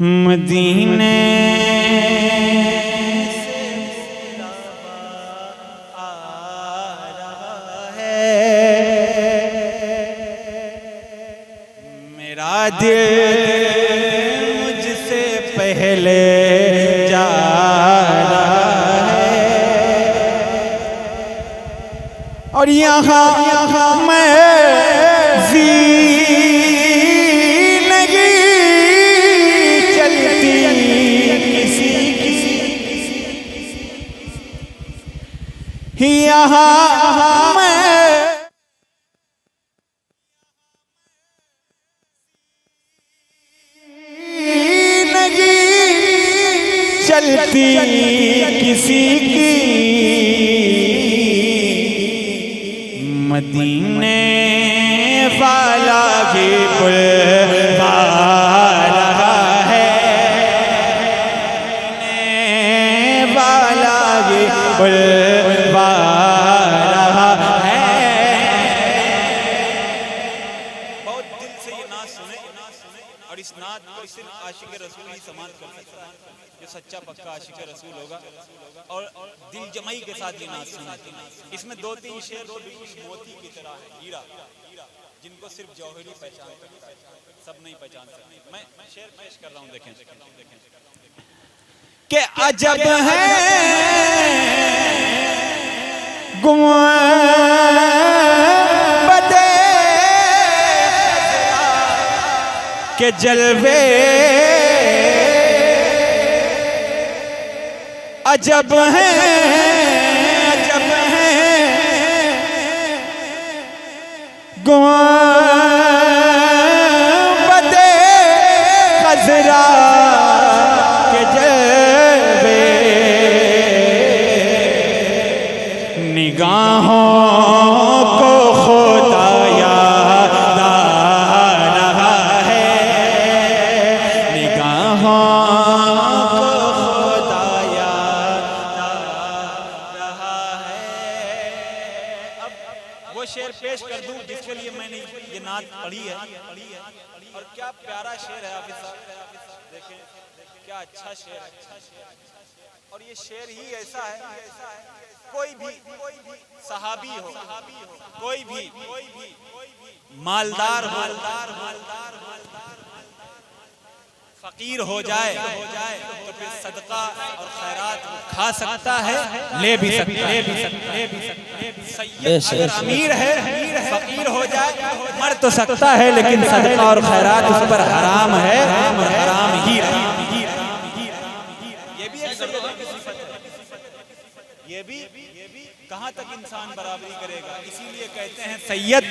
मदीने से आ रहा है, मेरा दिल मुझसे पहले जा रहा है और यहाँ मैं यहाँ मैं नहीं चलती किसी की, मदीने वाला भी बुलवा रहा है, मदीने वाला भी बुलवा रहा है। बहुत दिल से ये नात सुने और इस नात को सिर्फ आशिक रसूल ही समात कर सकता है, जो सच्चा पक्का आशिक रसूल होगा और दिल जमाई के साथ ये नात सुने। इसमें दो तीन शेर बिल्कुल मोती की तरह है, हीरा, जिनको सिर्फ जौहरी पहचान सकता है, सब नहीं पहचान सकते। मैं शेर पेश कर रहा हूँ, देखें कि अजब है गुंबदे के जलवे, अजब है गुंबदे खजरा के जलवे, निगाहों को खुदा याद आ रहा है, निगाहों को खुदा याद आ रहा है। अब वो शेर पेश कर दूं जिसके लिए मैंने ये नात पढ़ी है, और क्या प्यारा शेर है हाफिज साहब, देखें क्या अच्छा शेर है। और ये शेर ही ऐसा है, कोई भी सहाबी हो, कोई भी मालदार हो, फकीर हो जाए तो फिर सदका और खैरात खा सकता है, ले भी सकता है। सैयद अमीर है, फकीर हो जाए मर तो सकता है, लेकिन सदका और खैरात उस पर हराम है और हराम ही रहा। ये भी एक सदका की सिफत है, ये भी कहाँ तक इंसान बराबरी करेगा। इसीलिए कहते हैं सैयद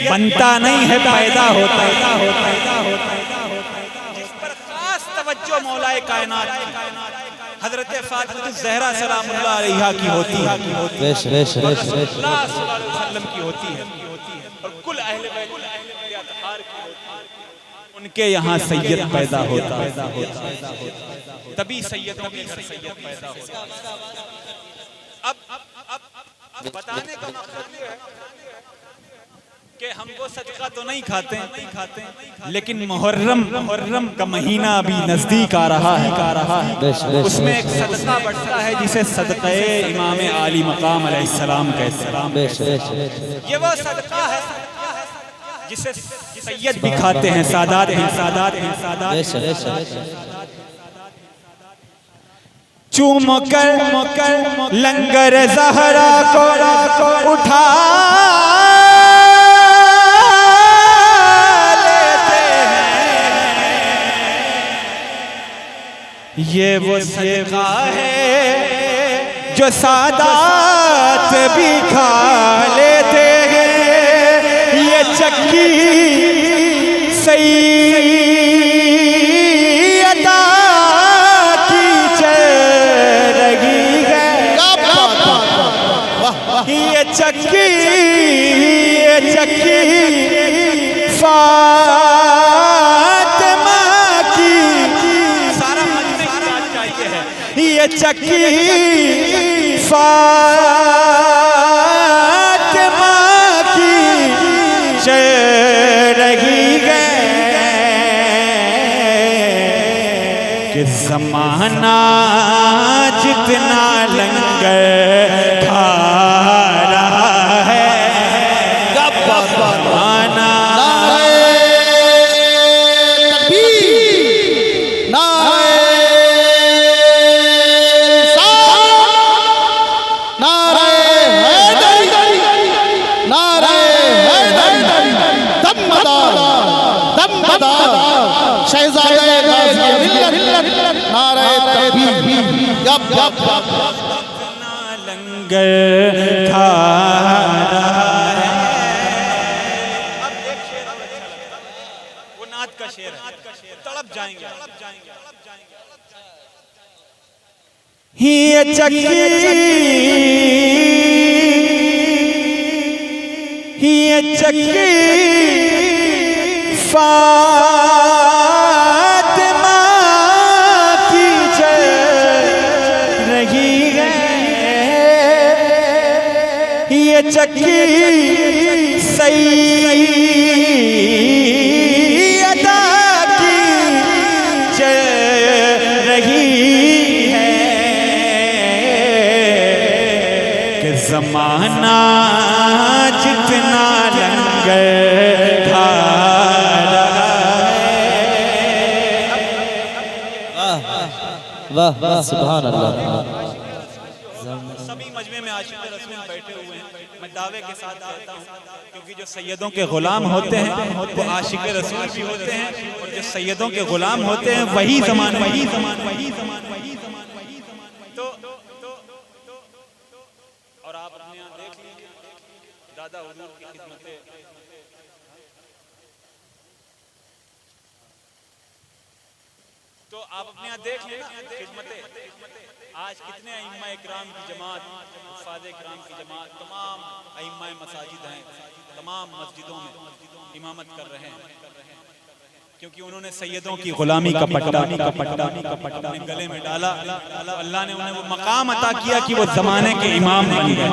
बनता नहीं है, पैदा होता है। जिस पर खास तवज्जो मौलाए कायनात हजरत फातिमा ज़हरा सलामुल्लाह अलैहा की होती है, की होती है, और कुल अहले बैत के अतहार की होती है। उनके यहाँ सैयद पैदा होता है, तभी सैयदों के घर सैयद पैदा होता है। अब बताने का मकसद ये है कि हम वो सदका तो नहीं खाते, लेकिन मुहर्रम का महीना अभी नजदीक आ रहा है, उसमें एक सदका बढ़ता है जिसे सदक़े इमाम आली मकाम अलैहिस्सलाम कहते हैं। ये वो सदका है जिसे सैयद भी खाते हैं, सादात हैं। चूम कर लंगर ज़हरा को उठा लेते हैं, ये वो सदका है जो सादात भी खा लेते हैं। ये चक्की सैयदा की चल रही है, ये चक्की फातिमा की, सारा मजमा चाहिए है, ये चक्की फातिमा की चल रही है। ज़माना जितना लंगर खा रहा है, ज़माना लंगर खा रहा है। अब एक शेर वो नात का शेर है, तड़प जाएंगे। ये चक्की फातिमा की जल रही है, ये चक्की सैयदा की जल रही है कि ज़माना जितना लंगर खा रहा है। वाह वाह सुभान अल्लाह। सभी मजमे में आशिक़ रसूल बैठे हुए हैं। मैं दावे के साथ कहता हूँ क्योंकि जो सैयदों के गुलाम होते हैं वो आशिक़ रसूल भी होते हैं, और जो सैयदों के गुलाम होते हैं वही ज़मान तो और आप अपने यहाँ देख लीजिए दादा हुजूर की खिदमतें, तो आप अपने यहाँ देख लेना खिदमतें। आज कितने अइम्मा इकराम की जमात, हुफ़ाज़ इकराम की जमात, तमाम अइम्मा मसाजिद हैं, तमाम मस्जिदों में इमामत कर रहे हैं, क्योंकि उन्होंने सैयदों की गुलामी का पट्टा अपने गले में डाला। अल्लाह ने उन्हें वो मकाम अता किया कि वो ज़माने के इमाम बन गए,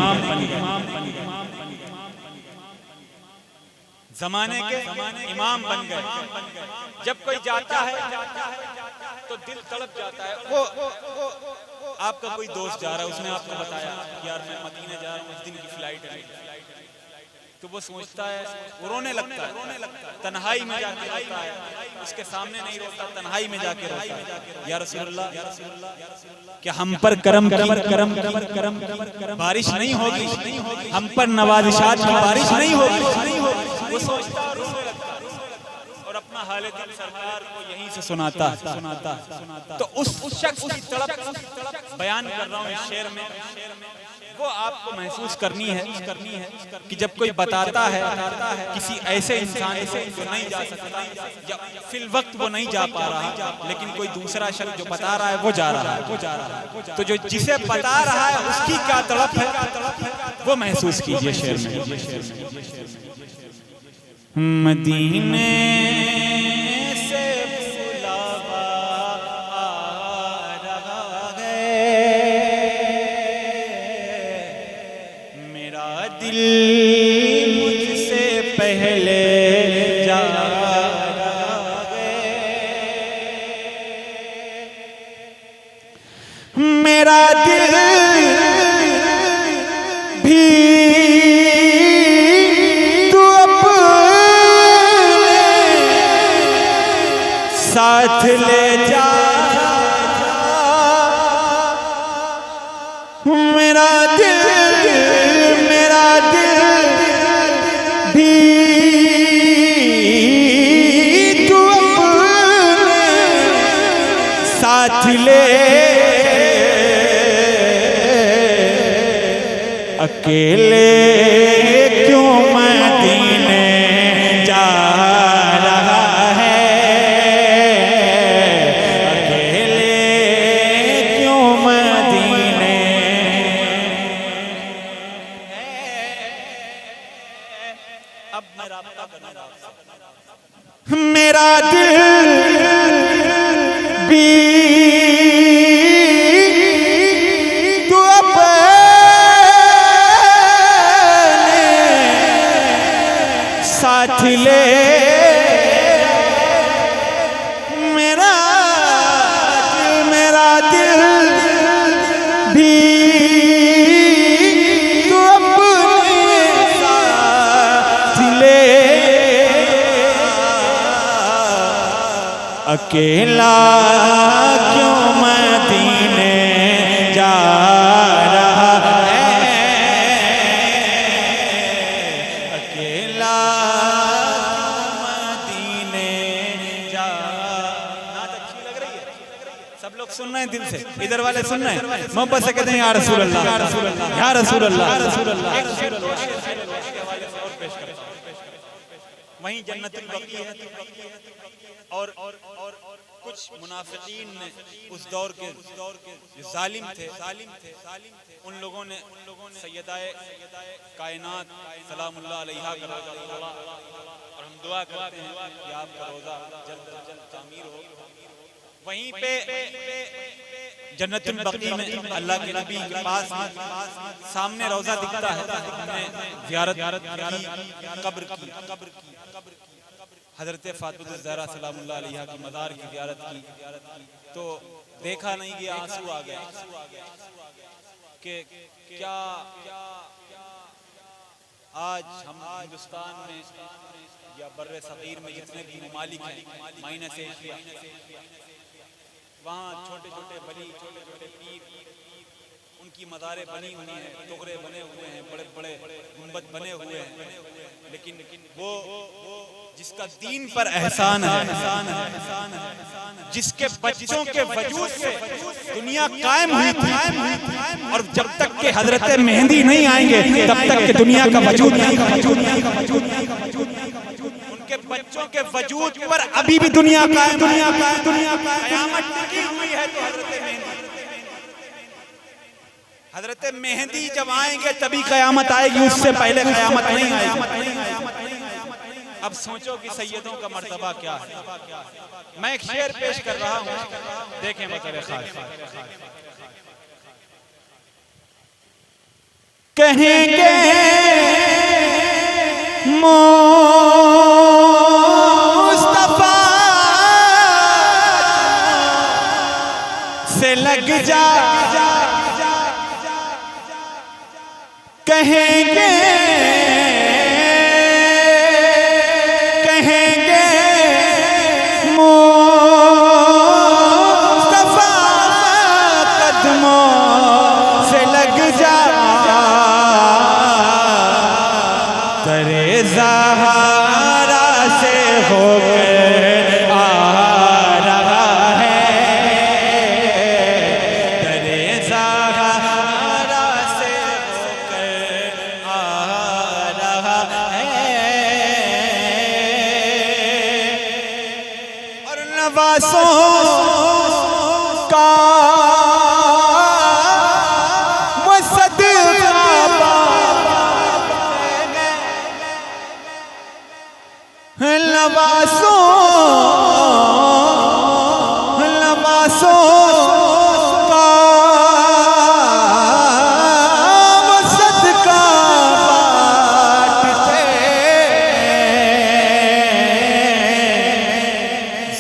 ज़माने के इमाम बन गए। जब कोई जाता है तो दिल तड़प जाता है। वो आपका कोई दोस्त जा रहा है, उसने आपको बताया यार मैं मदीने जा रहा हूँ, उस दिन की फ्लाइट है, तो वो सोचता है, वो रोने लगता है, तन्हाई में जाके रोता है, उसके सामने नहीं रोता, तन्हाई में जाके रोता है, या रसूलुल्लाह क्या हम पर करम बारिश नहीं होगी, हम पर नवाज़िशात की बारिश नहीं होगी। वो सोचता है, रोने लगता है और अपना हालत सरकार को यहीं से सुनाता। तो उस शख्स की तड़प बयान कर रहा हूँ इस शेर में, वो आपको महसूस करनी है कि जब कोई बताता है किसी ऐसे इंसान से जो नहीं जा सकता या फिल वक्त वो नहीं जा पा रहा, लेकिन कोई दूसरा शख्स जो बता रहा है वो जा रहा है, तो जो जिसे बता रहा है उसकी क्या तड़प है वो महसूस कीजिए शेर में। मदीने से बुलावा आ रहा है, मेरा दिल मुझसे पहले जा रहा है, मेरा दिल भी साथ ले जा, मेरा दिल भी तू अपने साथ ले, अकेले क्यों मदीने जा रहा है, मेरा दिल भी तू अपने साथ ले, मेरा अकेला क्यों मदीने जा रहा है, अकेला मदीने जा। नात अच्छी लग रही है, सब लोग सुन रहे हैं दिल से, इधर वाले सुन रहे हैं, मोहब्बत से कहते हैं या रसूल अल्लाह, या रसूल अल्लाह, या रसूल अल्लाह, या रसूल अल्लाह। वहीं जन्नतुल बकी है। और कुछ मुनाफिकीन ने उस दौर के जो जालिम थे उन लोगों ने सैयदाए कायनात सलामुल्लाह अलैहा का रोज़ा तोड़ा। और हम दुआ करते हैं कि आपका रोज़ा जल्द से जल्द तामीर हो। वहीं पे जन्नतुल बकी में अल्लाह के नबी के पास सामने रोज़ा दिखता है। हमने ज़ियारत की कब्र की, हज़रत फातिमा ज़हरा सलामुल्लाह अलैहा की मज़ार की ज़ियारत की, तो देखा नहीं कि आंसू आ गए कि क्या आज हम हिंदुस्तान में या बर्रे सगीर में जितने भी ममालिक हैं माइनस एशिया, वहाँ छोटे छोटे वली, छोटे छोटे पीर, उनकी मज़ारें बनी हुई हैं, टुकड़े बने हुए हैं, बड़े बड़े गुंबद बने हुए हैं, लेकिन वो जिसका दीन पर एहसान है, जिसके बच्चों के वजूद से दुनिया कायम हुई थी, और जब तक के हजरत मेहंदी नहीं आएंगे तब तक के दुनिया का वजूद नहीं। उनके बच्चों के वजूद पर अभी भी दुनिया कायम, क़यामत टिकी हुई है। तो हजरत मेहंदी जब आएंगे तभी क़यामत आएगी, उससे पहले क़यामत नहीं आएगी। अब सोचो कि सैयदों का मर्तबा क्या है। मैं एक शेर पेश कर रहा हूँ, देखें मतलब खास। कहेंगे मुस्तफा से लग जा, कहेंगे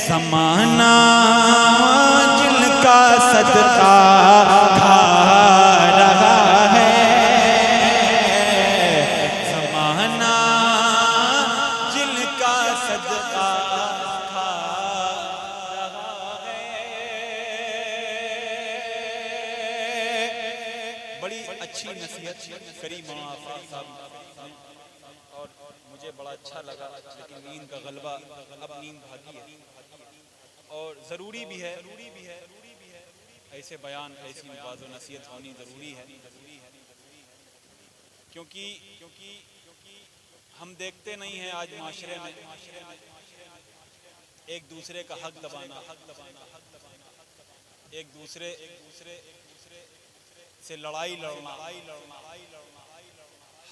ज़माना जिनका सदका खा रहा है, ज़माना जिनका सदका खा रहा है। बड़ी अच्छी नसीहत करी मौलाना आफाक साहब, और मुझे बड़ा अच्छा लगा। लेकिन नींद का गलबा, अब नींद भागी है, और ज़रूरी भी है ऐसे बयान, ऐसी वाज़ो नसीहत होनी ज़रूरी है। क्योंकि हम देखते नहीं हैं आज माशरे में एक दूसरे का हक दबाना, एक दूसरे से लड़ाई लड़ना।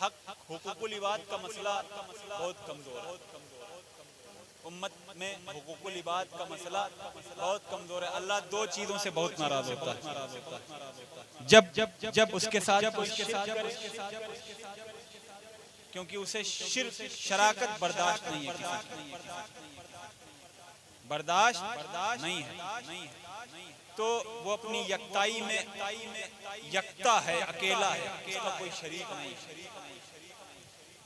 हक हुकूकुल इबाद का मसला बहुत कमज़ोर है उम्मत में, हुकूकुल इबाद का मसला बहुत कमज़ोर है। अल्लाह दो चीज़ों से बहुत नाराज़ होता है, जब उसके साथ क्योंकि उसे शिर्क शराकत बर्दाश्त नहीं है, बर्दाश्त नहीं है, तो वो अपनी यकताई में यकता है, अकेला है, उसका कोई शरीक नहीं।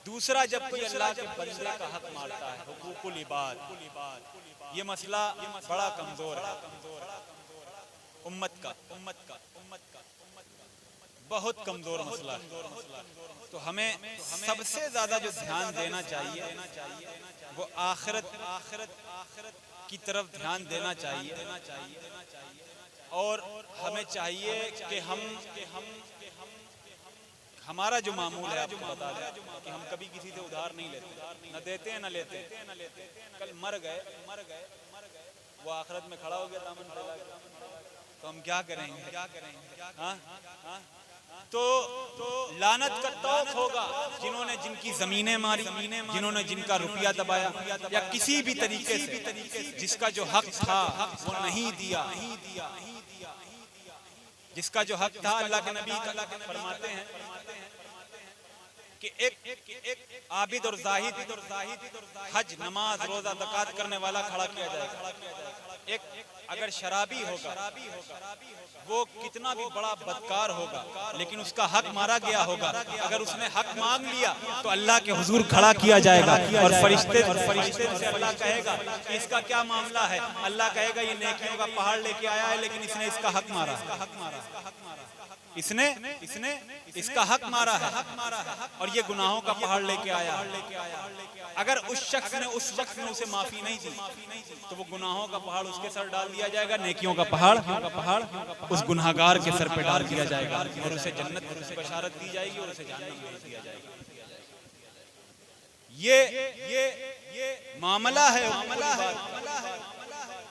दूसरा, जब कोई अल्लाह के बंदे का हक मारता है, हुकूकुल इबाद, ये मसला बड़ा कमजोर है उम्मत का बहुत कमजोर मसला है। तो हमें सबसे ज्यादा जो ध्यान देना चाहिए वो आखिरत की तरफ ध्यान देना चाहिए। और हमें चाहिए कि हमारा जो मामूल है आपको बता दें कि हम कभी किसी से उधार नहीं लेते, न देते हैं न लेते हैं। कल मर गए वो आखिरत में खड़ा हो गया दामन फैला के, तो हम क्या करेंगे? हाँ? तो लानत का तौक होगा जिन्होंने जिनकी जमीनें मारी, जिन्होंने जिनका रुपया दबाया, या किसी भी तरीके से जिसका जो हक था वो नहीं दिया। जिसका जो हक था, अल्लाह के नबी फरमाते हैं कि एक आबिद और जाहिद हज, नमाज, रोजा, ज़कात करने वाला खड़ा किया जाएगा। एक अगर शराबी होगा, वो कितना भी बड़ा बदकार होगा, लेकिन उसका हक मारा गया होगा, अगर उसने हक मांग लिया तो अल्लाह के हुजूर खड़ा किया जाएगा। और फरिश्ते से अल्लाह कहेगा कि इसका क्या मामला है? अल्लाह कहेगा ये नेकियों का पहाड़ लेके आया है, लेकिन इसने इसका हक मारा, इसने इसका हक मारा है और ये गुनाहों का पहाड़ लेके आया। अगर उस शख्स ने उसे माफी नहीं दी तो वो गुनाहों का पहाड़ उसके सर डाल दिया जाएगा, नेकियों का पहाड़ उस गुनाहगार के सर पे डाल दिया जाएगा और उसे जन्नत की बशारत दी जाएगी और उसे जहन्नम भेज दिया जाएगा। ये मामला है।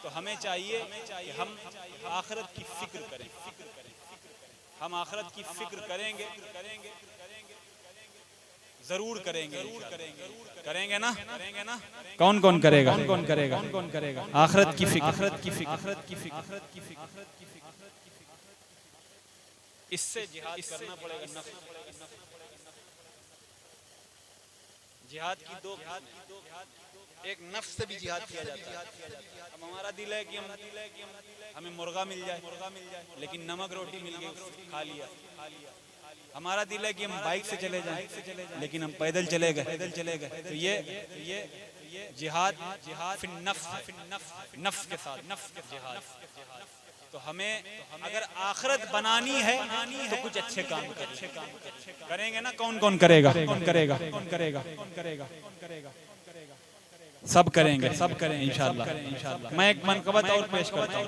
तो हमें चाहिए कि हम आखिरत की फिक्र करें। हम आखिरत की फिक्र करेंगे, जरूर करेंगे ना? कौन करेगा? आखिरत की फिक्र। इससे जिहाद करना पड़ेगा। जिहाद की दो, एक नफ्स से भी जिहाद किया जाता है। अब हमारा दिल है कि हमें मुर्गा मिल जाए, लेकिन नमक रोटी मिल गई, खा लिया। हमारा दिल है कि हम बाइक से चले जाएं, लेकिन हम पैदल चले गए। तो ये जिहाद फिर नफ्स के साथ जिहाद। तो हमें अगर आखिरत बनानी है तो कुछ अच्छे काम करेंगे ना? कौन करेगा? सब करेंगे इंशाअल्लाह। मैं एक मनकबत और पेश करता हूँ।